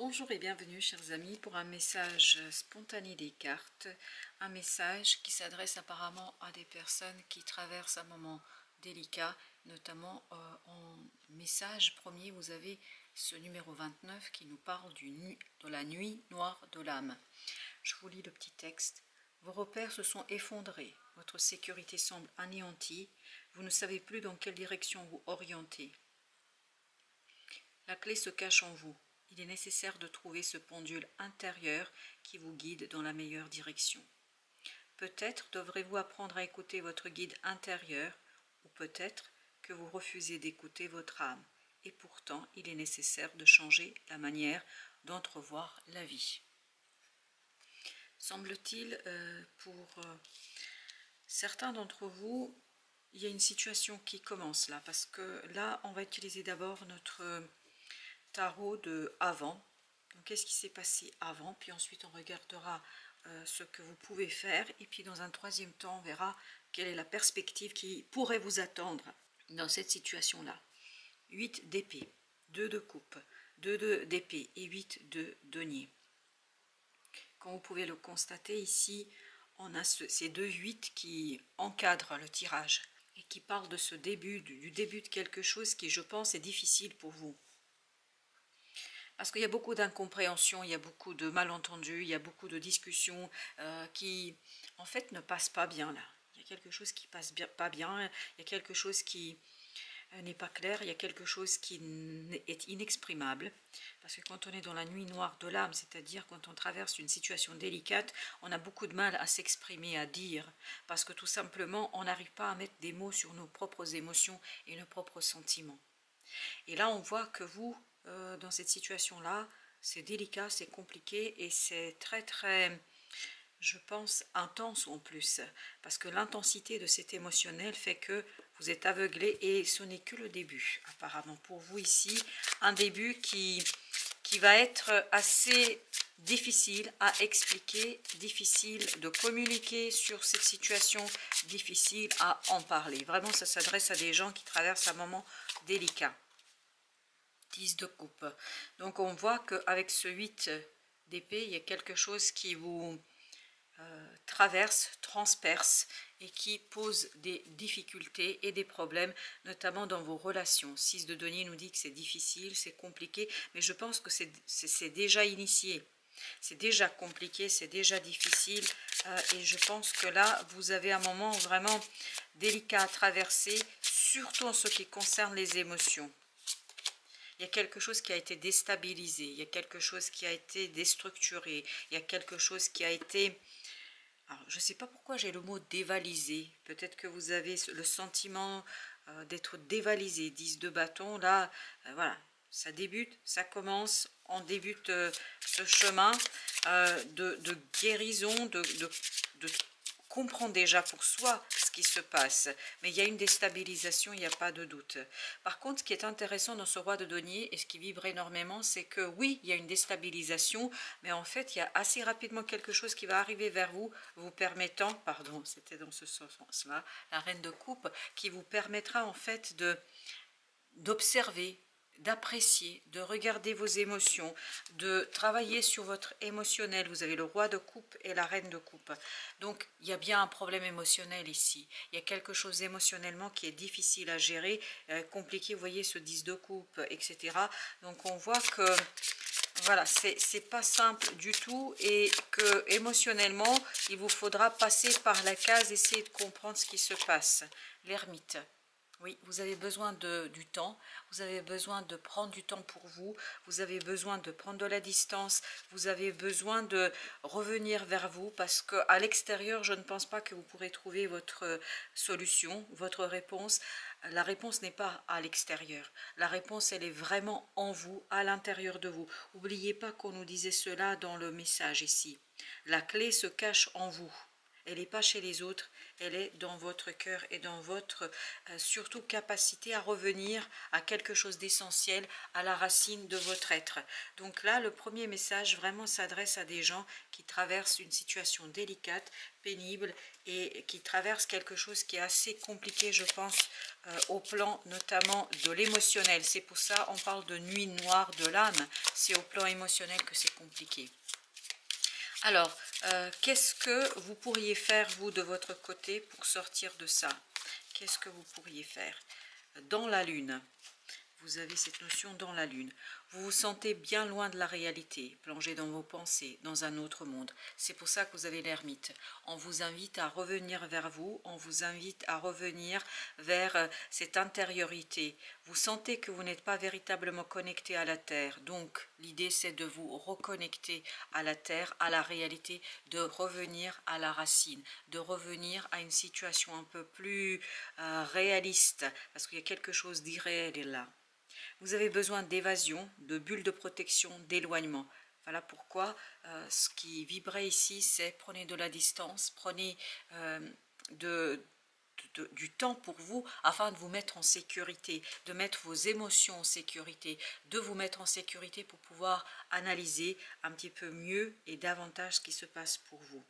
Bonjour et bienvenue chers amis pour un message spontané des cartes, un message qui s'adresse apparemment à des personnes qui traversent un moment délicat, notamment en message premier vous avez ce numéro 29 qui nous parle de la nuit noire de l'âme. Je vous lis le petit texte. Vos repères se sont effondrés, votre sécurité semble anéantie, vous ne savez plus dans quelle direction vous orienter. La clé se cache en vous. Il est nécessaire de trouver ce pendule intérieur qui vous guide dans la meilleure direction. Peut-être devrez-vous apprendre à écouter votre guide intérieur, ou peut-être que vous refusez d'écouter votre âme. Et pourtant, il est nécessaire de changer la manière d'entrevoir la vie. Semble-t-il, pour certains d'entre vous, il y a une situation qui commence là, parce que là, on va utiliser d'abord notre tarot de avant. Donc qu'est-ce qui s'est passé avant, puis ensuite on regardera ce que vous pouvez faire, et puis dans un troisième temps on verra quelle est la perspective qui pourrait vous attendre dans cette situation là. 8 d'épée, 2 de coupe, 2 d'épée et 8 de denier. Comme vous pouvez le constater ici, on a ces deux 8 qui encadrent le tirage et qui parlent de ce début, du début de quelque chose qui, je pense, est difficile pour vous. Parce qu'il y a beaucoup d'incompréhension, il y a beaucoup de malentendus, il y a beaucoup de discussions qui, en fait, ne passent pas bien là. Il y a quelque chose qui passe pas bien, il y a quelque chose qui n'est pas clair, il y a quelque chose qui est inexprimable. Parce que quand on est dans la nuit noire de l'âme, c'est-à-dire quand on traverse une situation délicate, on a beaucoup de mal à s'exprimer, à dire. Parce que tout simplement, on n'arrive pas à mettre des mots sur nos propres émotions et nos propres sentiments. Et là, on voit que vous, dans cette situation-là, c'est délicat, c'est compliqué et c'est très, je pense, intense en plus. Parce que l'intensité de cet émotionnel fait que vous êtes aveuglé et ce n'est que le début, apparemment. Pour vous ici, un début qui va être assez difficile à expliquer, difficile de communiquer sur cette situation, difficile à en parler. Vraiment, ça s'adresse à des gens qui traversent un moment délicat. 10 de coupe. Donc on voit qu'avec ce 8 d'épée, il y a quelque chose qui vous traverse, transperce et qui pose des difficultés et des problèmes, notamment dans vos relations. 6 de denier nous dit que c'est difficile, c'est compliqué, mais je pense que c'est déjà initié. C'est déjà compliqué, c'est déjà difficile et je pense que là, vous avez un moment vraiment délicat à traverser, surtout en ce qui concerne les émotions. Il y a quelque chose qui a été déstabilisé, il y a quelque chose qui a été déstructuré, il y a quelque chose qui a été... Alors, je ne sais pas pourquoi j'ai le mot dévalisé. Peut-être que vous avez le sentiment d'être dévalisé. 10 de bâton, là, voilà, ça débute, ça commence, on débute ce chemin de guérison, de comprendre déjà pour soi ce qui se passe, mais il y a une déstabilisation, il n'y a pas de doute. Par contre, ce qui est intéressant dans ce roi de denier, et ce qui vibre énormément, c'est que oui, il y a une déstabilisation, mais en fait, il y a assez rapidement quelque chose qui va arriver vers vous, vous permettant, pardon, c'était dans ce sens-là, la reine de coupe, qui vous permettra en fait d'observer, d'apprécier, de regarder vos émotions, de travailler sur votre émotionnel. Vous avez le roi de coupe et la reine de coupe. Donc, il y a bien un problème émotionnel ici. Il y a quelque chose émotionnellement qui est difficile à gérer, compliqué. Vous voyez ce 10 de coupe, etc. Donc, on voit que voilà, c'est pas simple du tout et que émotionnellement, il vous faudra passer par la case, essayer de comprendre ce qui se passe. L'ermite. Oui, vous avez besoin du temps, vous avez besoin de prendre du temps pour vous, vous avez besoin de prendre de la distance, vous avez besoin de revenir vers vous parce qu'à l'extérieur, je ne pense pas que vous pourrez trouver votre solution, votre réponse. La réponse n'est pas à l'extérieur, la réponse elle est vraiment en vous, à l'intérieur de vous. N'oubliez pas qu'on nous disait cela dans le message ici. La clé se cache en vous. Elle n'est pas chez les autres, elle est dans votre cœur et dans votre surtout capacité à revenir à quelque chose d'essentiel, à la racine de votre être. Donc là, le premier message vraiment s'adresse à des gens qui traversent une situation délicate, pénible et qui traversent quelque chose qui est assez compliqué, je pense, au plan notamment de l'émotionnel. C'est pour ça on parle de nuit noire de l'âme, c'est au plan émotionnel que c'est compliqué. Alors, qu'est-ce que vous pourriez faire, vous, de votre côté, pour sortir de ça? Qu'est-ce que vous pourriez faire? Dans la lune, vous avez cette notion dans la lune. Vous vous sentez bien loin de la réalité, plongé dans vos pensées, dans un autre monde. C'est pour ça que vous avez l'ermite. On vous invite à revenir vers vous, on vous invite à revenir vers cette intériorité. Vous sentez que vous n'êtes pas véritablement connecté à la Terre. Donc, l'idée, c'est de vous reconnecter à la Terre, à la réalité, de revenir à la racine, de revenir à une situation un peu plus réaliste, parce qu'il y a quelque chose d'irréel là. Vous avez besoin d'évasion, de bulles de protection, d'éloignement. Voilà pourquoi ce qui vibrait ici, c'est prenez de la distance, prenez du temps pour vous afin de vous mettre en sécurité, de mettre vos émotions en sécurité, de vous mettre en sécurité pour pouvoir analyser un petit peu mieux et davantage ce qui se passe pour vous.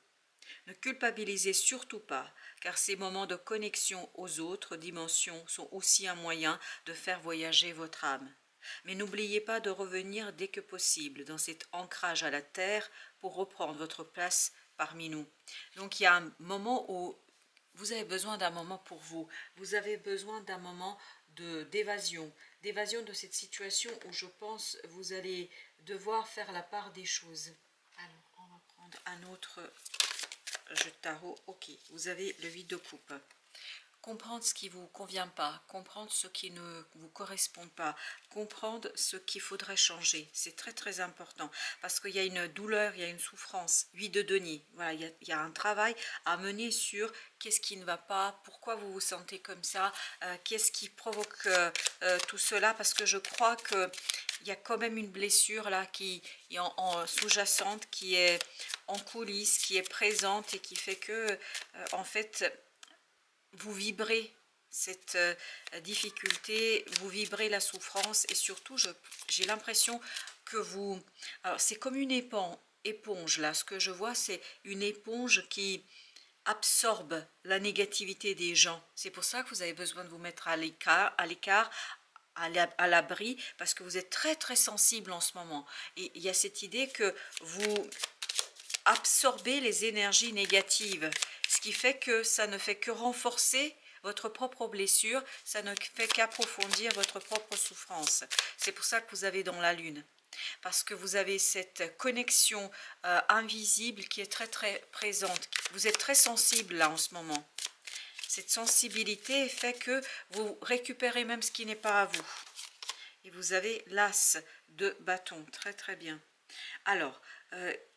Ne culpabilisez surtout pas, car ces moments de connexion aux autres dimensions sont aussi un moyen de faire voyager votre âme. Mais n'oubliez pas de revenir dès que possible dans cet ancrage à la terre pour reprendre votre place parmi nous. Donc il y a un moment où vous avez besoin d'un moment pour vous, vous avez besoin d'un moment d'évasion de cette situation où je pense vous allez devoir faire la part des choses. Alors on va prendre un autre jeu de tarot. Ok, vous avez le 8 de coupe. Comprendre ce qui ne vous convient pas, comprendre ce qui ne vous correspond pas, comprendre ce qu'il faudrait changer. C'est très très important parce qu'il y a une douleur, il y a une souffrance. 8 de denier, voilà, il y a un travail à mener sur qu'est-ce qui ne va pas, pourquoi vous vous sentez comme ça, qu'est-ce qui provoque tout cela, parce que je crois que il y a quand même une blessure là qui est en sous-jacente, qui est en coulisses, qui est présente et qui fait que en fait vous vibrez cette difficulté, vous vibrez la souffrance et surtout j'ai l'impression que vous, alors c'est comme une éponge là, ce que je vois c'est une éponge qui absorbe la négativité des gens. C'est pour ça que vous avez besoin de vous mettre à l'écart, à l'abri, parce que vous êtes très très sensible en ce moment. Et il y a cette idée que vous absorbez les énergies négatives, ce qui fait que ça ne fait que renforcer votre propre blessure, ça ne fait qu'approfondir votre propre souffrance. C'est pour ça que vous avez dans la lune. Parce que vous avez cette connexion invisible qui est très très présente. Vous êtes très sensible là en ce moment. Cette sensibilité fait que vous récupérez même ce qui n'est pas à vous. Et vous avez l'as de bâton, très très bien. Alors,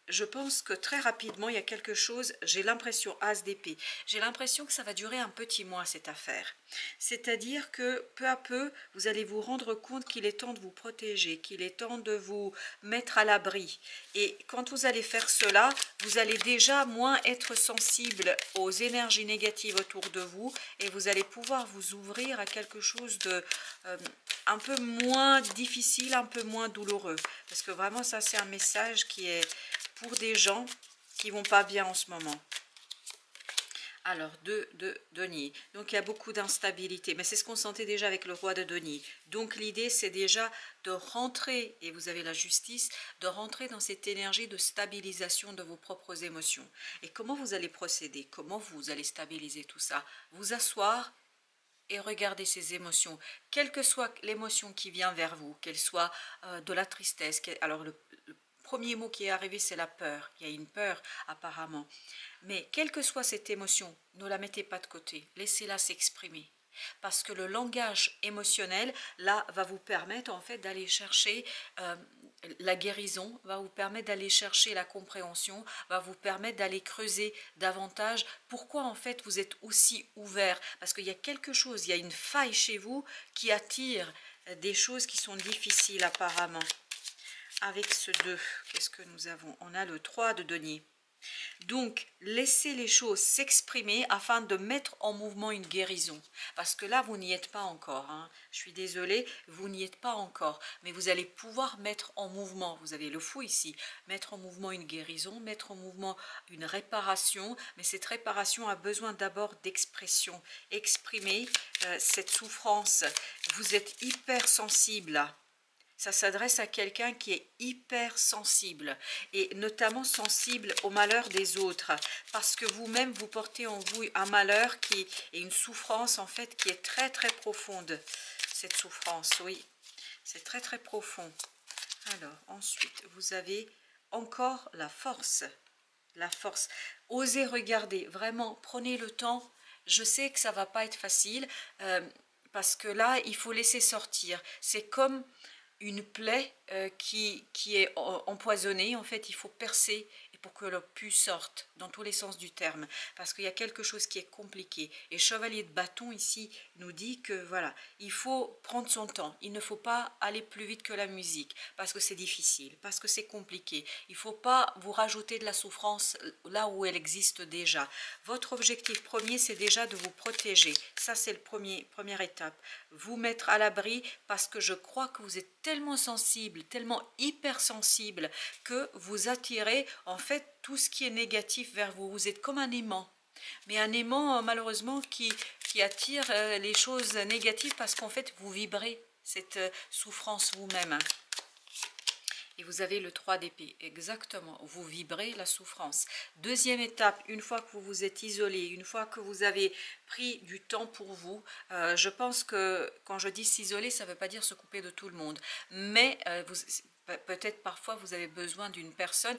je pense que très rapidement, il y a quelque chose, j'ai l'impression, as d'épée, j'ai l'impression que ça va durer un petit mois cette affaire. C'est-à-dire que peu à peu, vous allez vous rendre compte qu'il est temps de vous protéger, qu'il est temps de vous mettre à l'abri. Et quand vous allez faire cela, vous allez déjà moins être sensible aux énergies négatives autour de vous et vous allez pouvoir vous ouvrir à quelque chose de un peu moins difficile, un peu moins douloureux. Parce que vraiment, ça, c'est un message qui est pour des gens qui vont pas bien en ce moment. Alors, de denier. Donc, il y a beaucoup d'instabilité. Mais c'est ce qu'on sentait déjà avec le roi de denier. Donc, l'idée, c'est déjà de rentrer, et vous avez la justice, de rentrer dans cette énergie de stabilisation de vos propres émotions. Et comment vous allez procéder? Comment vous allez stabiliser tout ça? Vous asseoir et regarder ces émotions. Quelle que soit l'émotion qui vient vers vous, qu'elle soit de la tristesse. Alors, le premier mot qui est arrivé, c'est la peur. Il y a une peur apparemment. Mais quelle que soit cette émotion, ne la mettez pas de côté. Laissez-la s'exprimer. Parce que le langage émotionnel, là, va vous permettre en fait d'aller chercher la guérison, va vous permettre d'aller chercher la compréhension, va vous permettre d'aller creuser davantage. Pourquoi en fait vous êtes aussi ouvert? Parce qu'il y a quelque chose, il y a une faille chez vous qui attire des choses qui sont difficiles apparemment. Avec ce 2, qu'est-ce que nous avons? On a le 3 de denier. Donc, laissez les choses s'exprimer afin de mettre en mouvement une guérison. Parce que là, vous n'y êtes pas encore. Hein. Je suis désolée, vous n'y êtes pas encore. Mais vous allez pouvoir mettre en mouvement, vous avez le fou ici, mettre en mouvement une guérison, mettre en mouvement une réparation. Mais cette réparation a besoin d'abord d'expression. Exprimer cette souffrance. Vous êtes hypersensible là. Ça s'adresse à quelqu'un qui est hyper sensible et notamment sensible au malheur des autres parce que vous-même vous portez en vous un malheur qui est une souffrance en fait qui est très très profonde. Cette souffrance, oui, c'est très très profond. Alors ensuite vous avez encore la force. La force. Osez regarder, vraiment prenez le temps. Je sais que ça va pas être facile parce que là il faut laisser sortir. C'est comme une plaie qui est empoisonnée, en fait il faut percer et pour que le pus sorte dans tous les sens du terme, parce qu'il y a quelque chose qui est compliqué. Et Chevalier de bâton ici nous dit que voilà, il faut prendre son temps, il ne faut pas aller plus vite que la musique, parce que c'est difficile, parce que c'est compliqué. Il ne faut pas vous rajouter de la souffrance là où elle existe déjà. Votre objectif premier, c'est déjà de vous protéger. Ça, c'est le première étape. Vous mettre à l'abri, parce que je crois que vous êtes tellement sensible, tellement hypersensible, que vous attirez en fait tout ce qui est négatif vers vous. Vous êtes comme un aimant. Mais un aimant, malheureusement, qui attire les choses négatives parce qu'en fait, vous vibrez cette souffrance vous-même. Et vous avez le 3 d'épée, exactement, vous vibrez la souffrance. Deuxième étape, une fois que vous vous êtes isolé, une fois que vous avez pris du temps pour vous, je pense que quand je dis s'isoler, ça ne veut pas dire se couper de tout le monde, mais peut-être parfois vous avez besoin d'une personne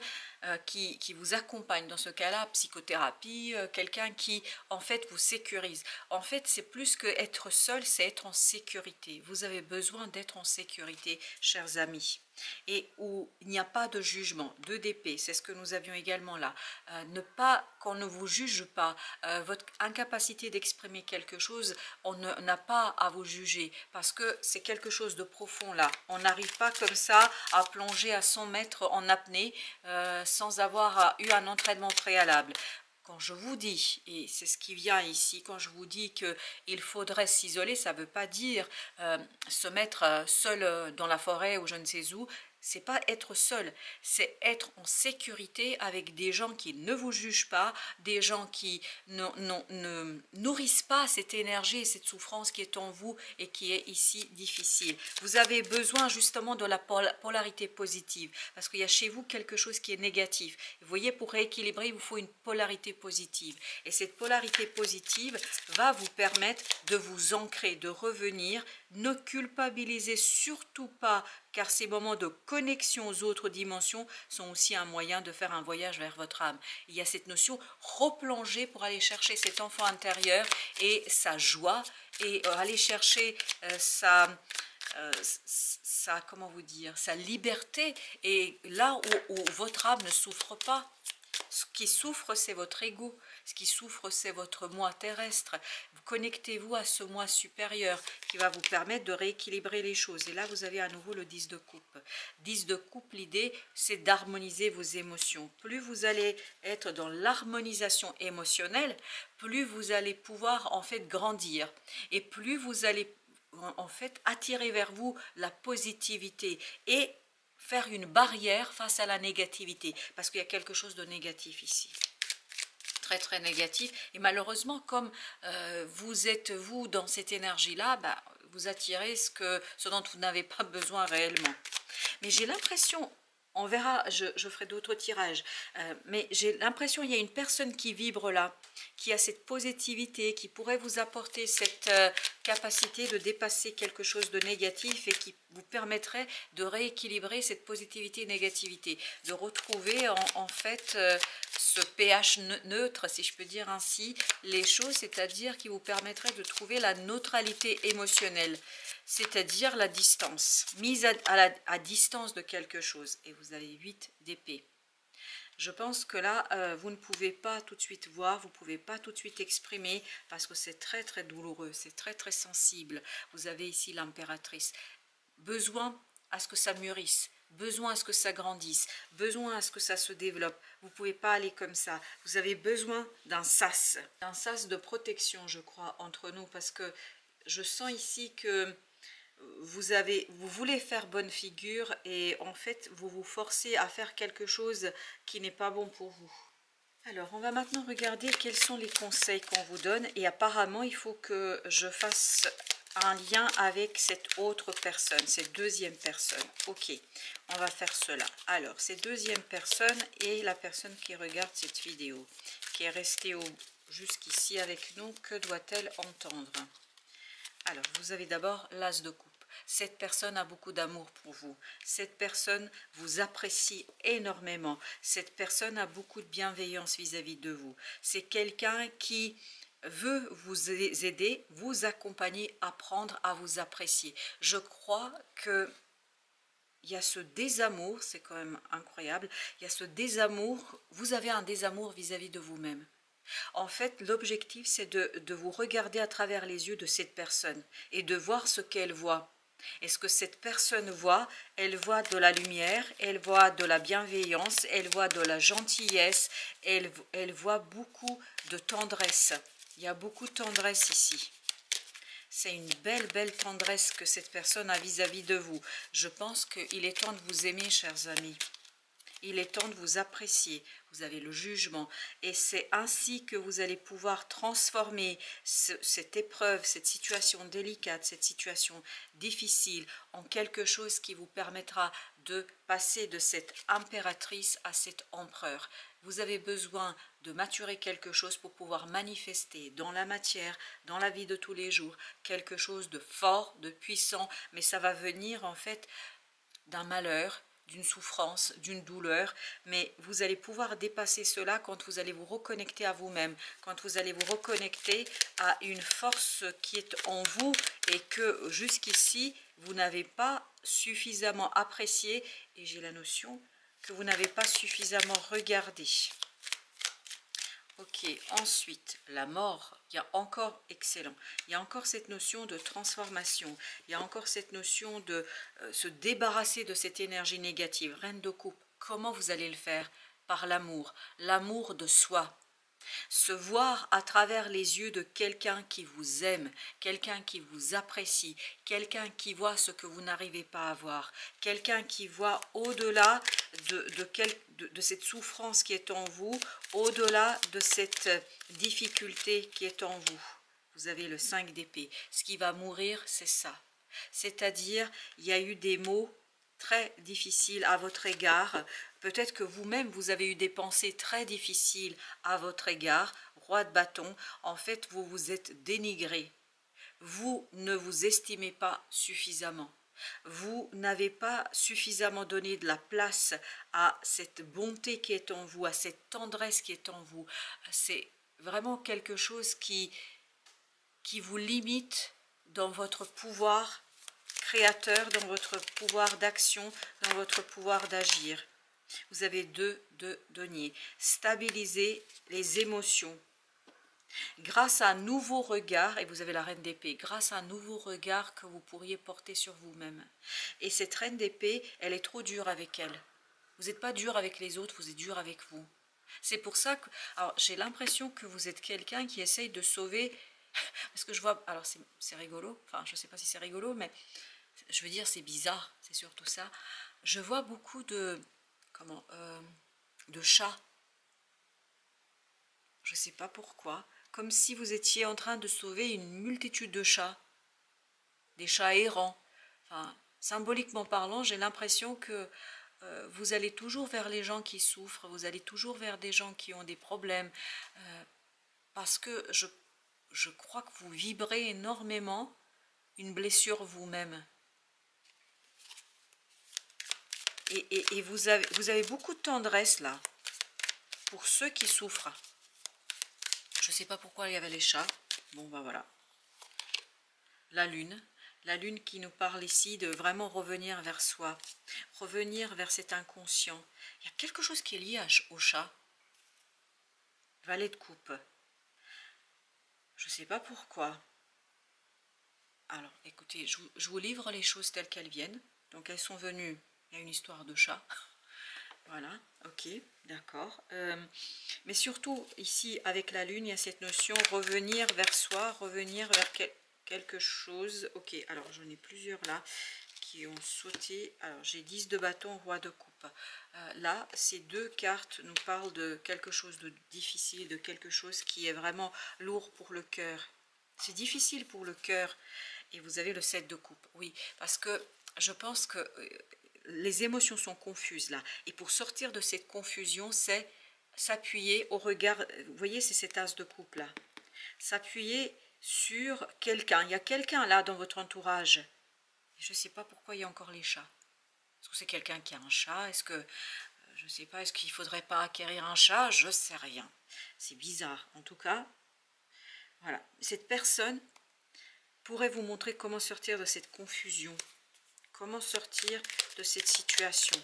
qui vous accompagne dans ce cas-là, psychothérapie, quelqu'un qui en fait vous sécurise. En fait c'est plus que être seul, c'est être en sécurité. Vous avez besoin d'être en sécurité, chers amis. Et où il n'y a pas de jugement, 2 d'épée, c'est ce que nous avions également là. Qu'on ne vous juge pas, votre incapacité d'exprimer quelque chose, on n'a pas à vous juger, parce que c'est quelque chose de profond là. On n'arrive pas comme ça à plonger à 100 mètres en apnée sans avoir eu un entraînement préalable. Quand je vous dis, et c'est ce qui vient ici, quand je vous dis qu'il faudrait s'isoler, ça ne veut pas dire se mettre seul dans la forêt ou je ne sais où. C'est pas être seul, c'est être en sécurité avec des gens qui ne vous jugent pas, des gens qui ne nourrissent pas cette énergie et cette souffrance qui est en vous et qui est ici difficile. Vous avez besoin justement de la polarité positive, parce qu'il y a chez vous quelque chose qui est négatif. Vous voyez, pour rééquilibrer, il vous faut une polarité positive. Et cette polarité positive va vous permettre de vous ancrer, de revenir. Ne culpabilisez surtout pas, car ces moments de connexion aux autres dimensions sont aussi un moyen de faire un voyage vers votre âme. Il y a cette notion replonger pour aller chercher cet enfant intérieur et sa joie, et aller chercher comment vous dire, sa liberté, et là où votre âme ne souffre pas. Ce qui souffre, c'est votre ego. Ce qui souffre, c'est votre moi terrestre. Connectez-vous à ce moi supérieur qui va vous permettre de rééquilibrer les choses. Et là, vous avez à nouveau le 10 de coupe. 10 de coupe, l'idée, c'est d'harmoniser vos émotions. Plus vous allez être dans l'harmonisation émotionnelle, plus vous allez pouvoir en fait grandir. Et plus vous allez en fait attirer vers vous la positivité et faire une barrière face à la négativité, parce qu'il y a quelque chose de négatif ici, très très négatif, et malheureusement comme vous êtes vous dans cette énergie là, vous attirez ce dont vous n'avez pas besoin réellement. Mais j'ai l'impression, on verra, je ferai d'autres tirages, mais j'ai l'impression qu'il y a une personne qui vibre là, qui a cette positivité, qui pourrait vous apporter cette capacité de dépasser quelque chose de négatif et qui vous permettrait de rééquilibrer cette positivité-négativité, de retrouver en fait ce pH neutre, si je peux dire ainsi, les choses, c'est-à-dire qui vous permettrait de trouver la neutralité émotionnelle, c'est-à-dire la distance, mise à distance de quelque chose. Et vous avez 8 d'épée. Je pense que là, vous ne pouvez pas tout de suite voir, vous ne pouvez pas tout de suite exprimer, parce que c'est très très douloureux, c'est très très sensible. Vous avez ici l'impératrice. Besoin à ce que ça mûrisse, besoin à ce que ça grandisse, besoin à ce que ça se développe. Vous ne pouvez pas aller comme ça. Vous avez besoin d'un sas de protection, je crois, entre nous, parce que je sens ici que vous voulez faire bonne figure et en fait, vous vous forcez à faire quelque chose qui n'est pas bon pour vous. Alors, on va maintenant regarder quels sont les conseils qu'on vous donne et apparemment, il faut que je fasse un lien avec cette autre personne, cette deuxième personne. Ok, on va faire cela. Alors, cette deuxième personne est la personne qui regarde cette vidéo, qui est restée jusqu'ici avec nous. Que doit-elle entendre? Alors, vous avez d'abord l'as de coupe. Cette personne a beaucoup d'amour pour vous. Cette personne vous apprécie énormément. Cette personne a beaucoup de bienveillance vis-à-vis de vous. C'est quelqu'un qui veut vous aider, vous accompagner, apprendre à vous apprécier. Je crois que il y a ce désamour, c'est quand même incroyable, il y a ce désamour, vous avez un désamour vis-à-vis de vous-même. En fait, l'objectif, c'est de vous regarder à travers les yeux de cette personne et de voir ce qu'elle voit. Et ce que cette personne voit, elle voit de la lumière, elle voit de la bienveillance, elle voit de la gentillesse, elle voit beaucoup de tendresse. Il y a beaucoup de tendresse ici. C'est une belle, belle tendresse que cette personne a vis-à-vis de vous. Je pense qu'il est temps de vous aimer, chers amis. Il est temps de vous apprécier. Vous avez le jugement. Et c'est ainsi que vous allez pouvoir transformer cette épreuve, cette situation délicate, cette situation difficile en quelque chose qui vous permettra de passer de cette impératrice à cet empereur. Vous avez besoin de maturer quelque chose pour pouvoir manifester dans la matière, dans la vie de tous les jours, quelque chose de fort, de puissant, mais ça va venir en fait d'un malheur, d'une souffrance, d'une douleur, mais vous allez pouvoir dépasser cela quand vous allez vous reconnecter à vous-même, quand vous allez vous reconnecter à une force qui est en vous et que jusqu'ici, vous n'avez pas suffisamment apprécié, et j'ai la notion que vous n'avez pas suffisamment regardé. Ok, ensuite, la mort, il y a encore, excellent, il y a encore cette notion de transformation, il y a encore cette notion de se débarrasser de cette énergie négative. Reine de coupe, comment vous allez le faire? Par l'amour, l'amour de soi. Se voir à travers les yeux de quelqu'un qui vous aime, quelqu'un qui vous apprécie, quelqu'un qui voit ce que vous n'arrivez pas à voir, quelqu'un qui voit au-delà de cette souffrance qui est en vous, au-delà de cette difficulté qui est en vous. Vous avez le 5 d'épée. Ce qui va mourir, c'est ça. C'est-à-dire, il y a eu des mots très difficiles à votre égard. Peut-être que vous-même, vous avez eu des pensées très difficiles à votre égard. Roi de bâton, en fait, vous vous êtes dénigré. Vous ne vous estimez pas suffisamment. Vous n'avez pas suffisamment donné de la place à cette bonté qui est en vous, à cette tendresse qui est en vous. C'est vraiment quelque chose qui vous limite dans votre pouvoir créateur, dans votre pouvoir d'action, dans votre pouvoir d'agir. Vous avez deux deniers. Stabiliser les émotions. Grâce à un nouveau regard, et vous avez la reine d'épée, grâce à un nouveau regard que vous pourriez porter sur vous-même. Et cette reine d'épée, elle est trop dure avec elle. Vous n'êtes pas dur avec les autres, vous êtes dur avec vous. C'est pour ça que, alors j'ai l'impression que vous êtes quelqu'un qui essaye de sauver, parce que je vois, alors c'est rigolo, enfin je ne sais pas si c'est rigolo, mais je veux dire c'est bizarre, c'est surtout ça. Je vois beaucoup de, de chats. Je ne sais pas pourquoi, comme si vous étiez en train de sauver une multitude de chats, des chats errants. Enfin, symboliquement parlant, j'ai l'impression que vous allez toujours vers les gens qui souffrent, vous allez toujours vers des gens qui ont des problèmes, parce que je crois que vous vibrez énormément une blessure vous-même. Et vous avez beaucoup de tendresse là, pour ceux qui souffrent. Je ne sais pas pourquoi il y avait les chats. Bon, ben voilà. La lune qui nous parle ici de vraiment revenir vers soi, revenir vers cet inconscient. Il y a quelque chose qui est lié au chat. Valet de coupe. Je ne sais pas pourquoi. Alors, écoutez, je vous livre les choses telles qu'elles viennent. Donc, elles sont venues Il y a une histoire de chat. Voilà, ok, d'accord. Mais surtout, ici, avec la lune, il y a cette notion revenir vers soi, revenir vers quelque chose. Ok, alors j'en ai plusieurs là qui ont sauté. Alors, j'ai 10 de bâton, roi de coupe. Là, ces deux cartes nous parlent de quelque chose de difficile, de quelque chose qui est vraiment lourd pour le cœur. C'est difficile pour le cœur. Et vous avez le 7 de coupe. Oui, parce que je pense que les émotions sont confuses là. Et pour sortir de cette confusion, c'est s'appuyer au regard. Vous voyez, c'est cet as de coupe là. S'appuyer sur quelqu'un. Il y a quelqu'un là dans votre entourage. Je ne sais pas pourquoi il y a encore les chats. Est-ce que c'est quelqu'un qui a un chat? Est-ce que, je ne sais pas, est-ce qu'il ne faudrait pas acquérir un chat? Je ne sais rien. C'est bizarre. En tout cas, voilà. Cette personne pourrait vous montrer comment sortir de cette confusion. Comment sortir de cette situation.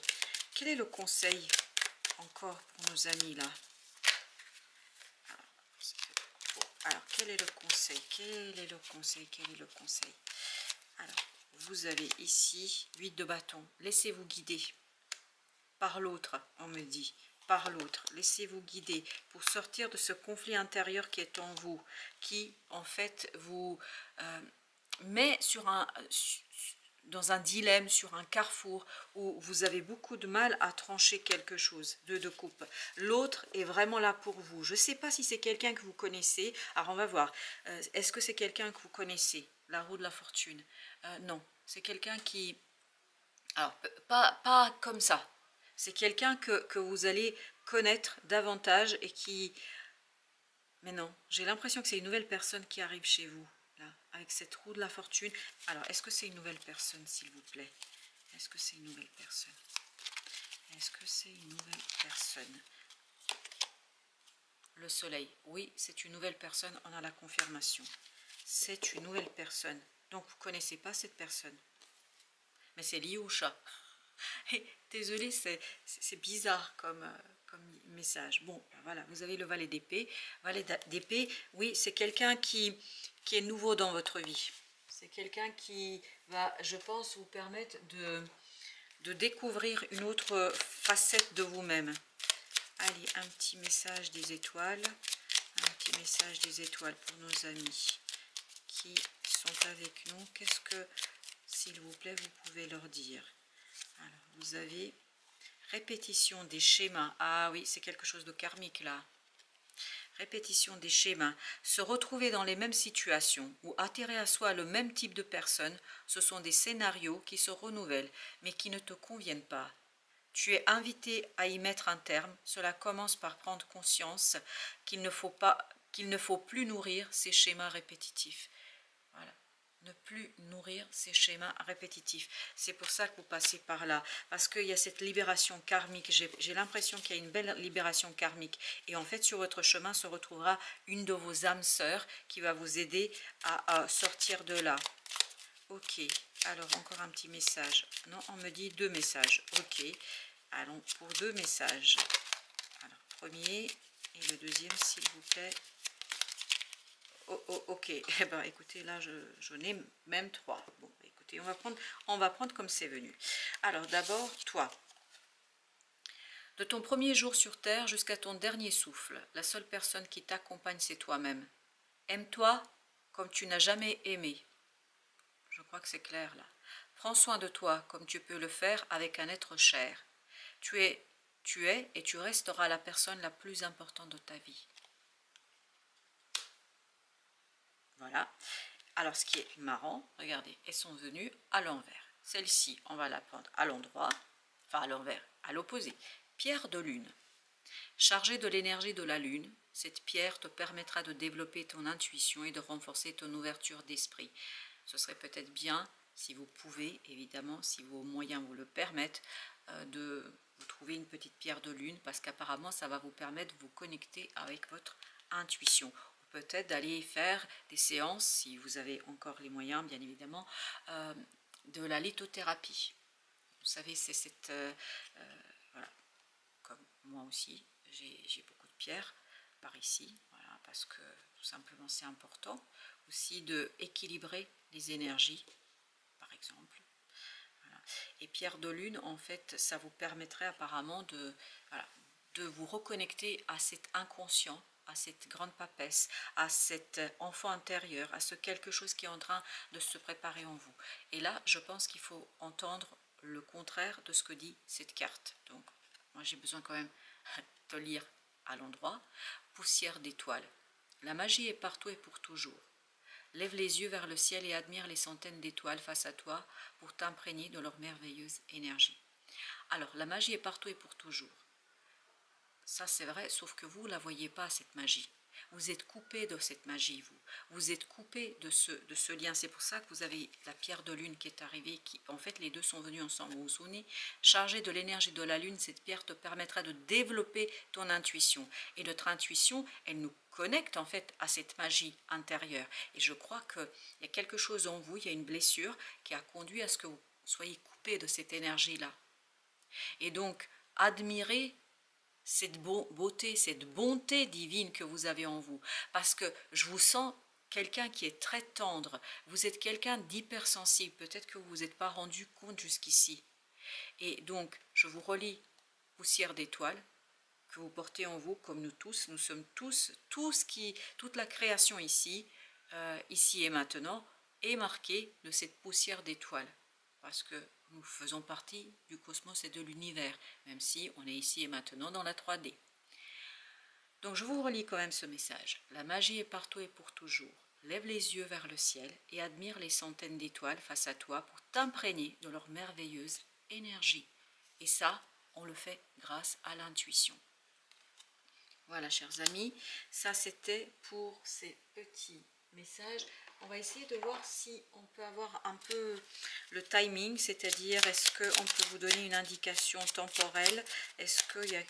Quel est le conseil encore pour nos amis là? Alors, quel est le conseil? Quel est le conseil? Quel est le conseil? Alors, vous avez ici 8 de bâton. Laissez-vous guider par l'autre, on me dit. Par l'autre. Laissez-vous guider pour sortir de ce conflit intérieur qui est en vous, qui en fait vous met dans un dilemme, sur un carrefour où vous avez beaucoup de mal à trancher quelque chose, de coupe. L'autre est vraiment là pour vous. Je ne sais pas si c'est quelqu'un que vous connaissez. Alors on va voir. Est-ce que c'est quelqu'un que vous connaissez? La roue de la fortune. Non, c'est quelqu'un qui... Alors, pas comme ça. C'est quelqu'un que vous allez connaître davantage et qui... Mais non, j'ai l'impression que c'est une nouvelle personne qui arrive chez vous. Là, avec cette roue de la fortune. Alors, est-ce que c'est une nouvelle personne, s'il vous plaît? Est-ce que c'est une nouvelle personne? Est-ce que c'est une nouvelle personne? Le soleil. Oui, c'est une nouvelle personne. On a la confirmation. C'est une nouvelle personne. Donc, vous ne connaissez pas cette personne. Mais c'est lié au chat. Désolée, c'est bizarre comme message. Bon, ben voilà, vous avez le valet d'épée. Valet d'épée, oui, c'est quelqu'un qui est nouveau dans votre vie. C'est quelqu'un qui va, je pense, vous permettre de découvrir une autre facette de vous-même. Allez, un petit message des étoiles. Un petit message des étoiles pour nos amis qui sont avec nous. Qu'est-ce que, s'il vous plaît, vous pouvez leur dire? Alors, vous avez répétition des schémas. Ah oui, c'est quelque chose de karmique là. Répétition des schémas. Se retrouver dans les mêmes situations ou attirer à soi le même type de personnes, ce sont des scénarios qui se renouvellent mais qui ne te conviennent pas. Tu es invité à y mettre un terme. Cela commence par prendre conscience qu'il ne faut plus nourrir ces schémas répétitifs. Voilà. Ne plus nourrir ces schémas répétitifs. C'est pour ça que vous passez par là. Parce qu'il y a cette libération karmique. J'ai l'impression qu'il y a une belle libération karmique. Et en fait, sur votre chemin se retrouvera une de vos âmes sœurs qui va vous aider à sortir de là. Ok. Alors, encore un petit message. Non, on me dit 2 messages. Ok. Allons pour 2 messages. Alors, premier et le deuxième, s'il vous plaît. Oh, ok, eh ben, écoutez, là, j'en ai même 3. Bon, écoutez, on va prendre comme c'est venu. Alors, d'abord, toi. De ton premier jour sur Terre jusqu'à ton dernier souffle, la seule personne qui t'accompagne, c'est toi-même. Aime-toi comme tu n'as jamais aimé. Je crois que c'est clair, là. Prends soin de toi comme tu peux le faire avec un être cher. Tu es et tu resteras la personne la plus importante de ta vie. Voilà. Alors, ce qui est marrant, regardez, elles sont venues à l'envers. Celle-ci, on va la prendre à l'endroit, enfin à l'envers, à l'opposé. Pierre de lune. Chargée de l'énergie de la lune, cette pierre te permettra de développer ton intuition et de renforcer ton ouverture d'esprit. Ce serait peut-être bien, si vous pouvez, évidemment, si vos moyens vous le permettent, de vous trouver une petite pierre de lune, parce qu'apparemment, ça va vous permettre de vous connecter avec votre intuition. Peut-être d'aller faire des séances, si vous avez encore les moyens, bien évidemment, de la lithothérapie. Vous savez, c'est cette... voilà, comme moi aussi, j'ai beaucoup de pierres par ici, voilà, parce que tout simplement c'est important aussi de équilibrer les énergies, par exemple. Voilà. Et pierre de lune, en fait, ça vous permettrait apparemment de, voilà, de vous reconnecter à cet inconscient, à cette grande papesse, à cet enfant intérieur, à ce quelque chose qui est en train de se préparer en vous. Et là, je pense qu'il faut entendre le contraire de ce que dit cette carte. Donc, moi j'ai besoin quand même de lire à l'endroit. Poussière d'étoiles. La magie est partout et pour toujours. Lève les yeux vers le ciel et admire les centaines d'étoiles face à toi pour t'imprégner de leur merveilleuse énergie. Alors, la magie est partout et pour toujours. Ça, c'est vrai, sauf que vous ne la voyez pas, cette magie. Vous êtes coupé de cette magie, vous. Vous êtes coupé de ce lien. C'est pour ça que vous avez la pierre de lune qui est arrivée. En fait, les deux sont venus ensemble. Vous vous souvenez, chargé de l'énergie de la lune, cette pierre te permettra de développer ton intuition. Et notre intuition, elle nous connecte en fait à cette magie intérieure. Et je crois qu'il y a quelque chose en vous, il y a une blessure qui a conduit à ce que vous soyez coupé de cette énergie-là. Et donc, admirez cette beauté, cette bonté divine que vous avez en vous. Parce que je vous sens quelqu'un qui est très tendre. Vous êtes quelqu'un d'hypersensible. Peut-être que vous vous êtes pas rendu compte jusqu'ici. Et donc, je vous relis poussière d'étoiles que vous portez en vous, comme nous tous. Nous sommes tous, toute la création ici, ici et maintenant, est marquée de cette poussière d'étoiles. Parce que nous faisons partie du cosmos et de l'univers, même si on est ici et maintenant dans la 3D. Donc je vous relis quand même ce message. La magie est partout et pour toujours. Lève les yeux vers le ciel et admire les centaines d'étoiles face à toi pour t'imprégner de leur merveilleuse énergie. Et ça, on le fait grâce à l'intuition. Voilà, chers amis, ça c'était pour ces petits messages. On va essayer de voir si on peut avoir un peu le timing, c'est-à-dire est-ce qu'on peut vous donner une indication temporelle, est-ce qu'il y a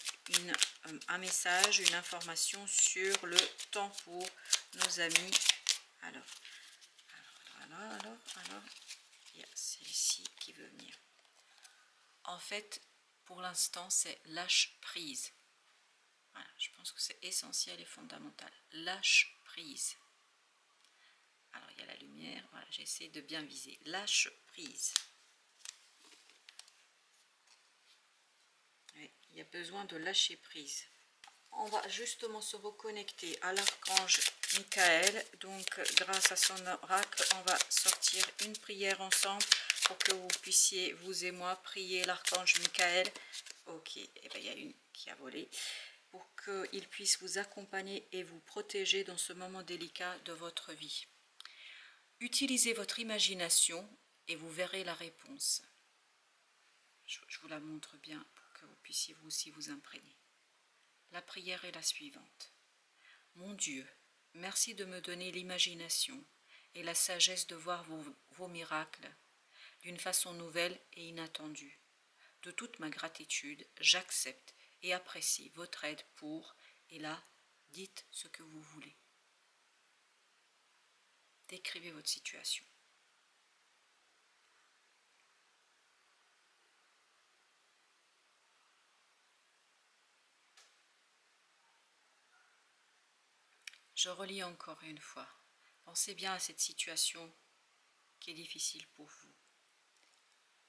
un message, une information sur le temps pour nos amis. Alors, il y a celle-ci qui veut venir. En fait, pour l'instant, c'est lâche prise. Voilà, je pense que c'est essentiel et fondamental. Lâche prise. Alors, il y a la lumière. Voilà, j'essaie de bien viser. Lâche prise. Oui, il y a besoin de lâcher prise. On va justement se reconnecter à l'archange Michael. Donc, grâce à son oracle, on va sortir une prière ensemble pour que vous puissiez, vous et moi, prier l'archange Michael. Ok, et bien, il y a une qui a volé. Pour qu'il puisse vous accompagner et vous protéger dans ce moment délicat de votre vie. Utilisez votre imagination et vous verrez la réponse. Je vous la montre bien pour que vous puissiez vous aussi vous imprégner. La prière est la suivante. Mon Dieu, merci de me donner l'imagination et la sagesse de voir vos miracles d'une façon nouvelle et inattendue. De toute ma gratitude, j'accepte et apprécie votre aide pour, et là, dites ce que vous voulez. Décrivez votre situation. Je relis encore une fois. Pensez bien à cette situation qui est difficile pour vous.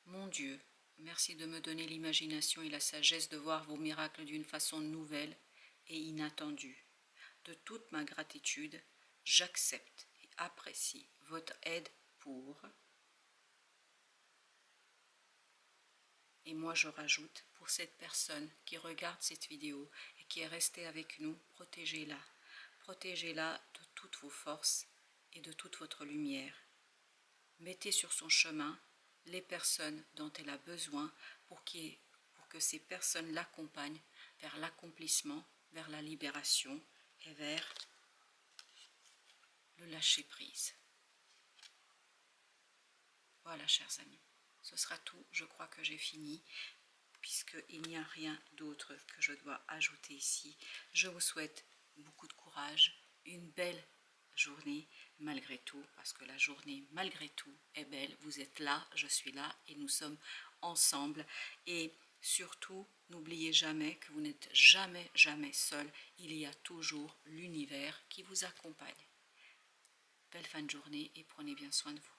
Mon Dieu, merci de me donner l'imagination et la sagesse de voir vos miracles d'une façon nouvelle et inattendue. De toute ma gratitude, j'accepte et apprécie votre aide pour... Et moi je rajoute, pour cette personne qui regarde cette vidéo et qui est restée avec nous, protégez-la. Protégez-la de toutes vos forces et de toute votre lumière. Mettez sur son chemin les personnes dont elle a besoin pour que ces personnes l'accompagnent vers l'accomplissement, vers la libération et vers le lâcher-prise. Voilà, chers amis, ce sera tout. Je crois que j'ai fini, puisqu'il n'y a rien d'autre que je dois ajouter ici. Je vous souhaite beaucoup de courage, une belle journée malgré tout, parce que la journée malgré tout est belle. Vous êtes là, je suis là et nous sommes ensemble. Et surtout, n'oubliez jamais que vous n'êtes jamais seul. Il y a toujours l'univers qui vous accompagne. Belle fin de journée et prenez bien soin de vous.